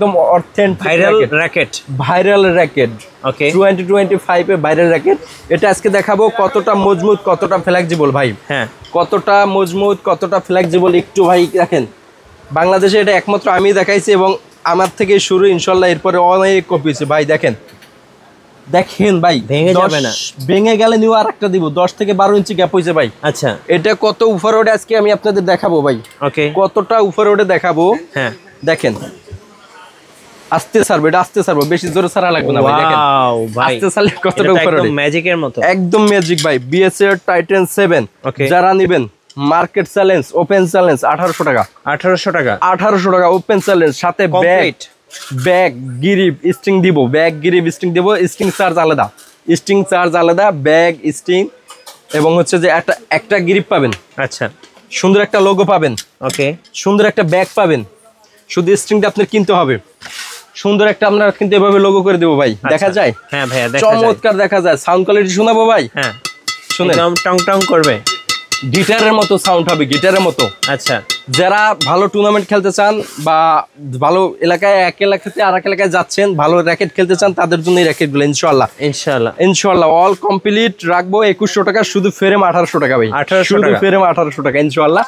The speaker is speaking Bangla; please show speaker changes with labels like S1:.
S1: একদম অথেন্টিক ভাইরাল র‍্যাকেট
S2: ওকে
S1: 2025 এ ভাইরাল র‍্যাকেট। এটা আজকে দেখাবো কতটা মজবুত, কতটা ফ্লেক্সিবল ভাই।
S2: হ্যাঁ,
S1: কতটা মজবুত, কতটা ফ্লেক্সিবল একটু ভাই দেখেন। বাংলাদেশে এটা একমাত্র আমি দেখাইছি এবং আমার থেকে শুরু, ইনশাল্লাহ এরপরে অনেক কপি হয়েছে ভাই। দেখেন ভাই,
S2: ভেঙে যাবে না,
S1: ভেঙে গেলে নিউ আরেকটা দিব। 10 থেকে 12 ইঞ্চি গ্যাপ হয়েছে ভাই।
S2: আচ্ছা,
S1: এটা কত উপরে ওঠে আজকে আমি আপনাদের দেখাবো ভাই।
S2: ওকে,
S1: কতটা উপরে ওঠে দেখাবো।
S2: হ্যাঁ
S1: দেখেন, আস্তে ছাড়বো, এটা আস্তে ছাড়বো, বেশি জোরে ছাড়া লাগবে না ভাই। দেখেন আস্তে ছাড়লে কতটা উপরে ওঠে,
S2: একদম ম্যাজিকের মতো,
S1: একদম ম্যাজিক ভাই। বিএসআর টাইটান 7 যারা নেবেন, মার্কেট চ্যালেঞ্জ, ওপেন চ্যালেঞ্জ 1800 টাকা।
S2: 1800 টাকা,
S1: 1800 টাকা ওপেন চ্যালেঞ্জ, সাথে ব্যাগ গিরিপ স্ট্রিং দিব, ব্যাগ গিরিপ স্ট্রিং দিব, স্ট্রিং চার্জ আলাদা, স্ট্রিং চার্জ আলাদা, ব্যাগ স্ট্রিং এবং হচ্ছে যে একটা গিরিপ পাবেন।
S2: আচ্ছা,
S1: সুন্দর একটা লোগো পাবেন।
S2: ওকে,
S1: সুন্দর একটা ব্যাগ পাবেন। শুধু স্ট্রিংটা আপনার কিনতে হবে। সুন্দর একটা আমরা কিন্তু এভাবে লোগো করে দেবো ভাই। দেখা যায়?
S2: হ্যাঁ ভাইয়া, দেখা যায়,
S1: চমৎকার দেখা যায়। সাউন্ড কোয়ালিটি শোনাবো ভাই?
S2: হ্যাঁ,
S1: শুনেন,
S2: একদম টং টং করবে,
S1: গিটারের মতো সাউন্ড হবে, গিটারের মতো।
S2: আচ্ছা,
S1: যারা ভালো টুর্নামেন্ট খেলতে চান বা ভালো এলাকায়, এক এলাকা থেকে আরেক এলাকায় যাচ্ছেন, ভালো র‍্যাকেট খেলতে চান, তাদের জন্য এই র‍্যাকেটগুলো ইনশাআল্লাহ ইনশাআল্লাহ অল কমপ্লিট রাখবো 2100 টাকা। শুধু ফ্রেম 1800 টাকা ভাই, শুধু ফ্রেম 1800 টাকা ইনশাআল্লাহ।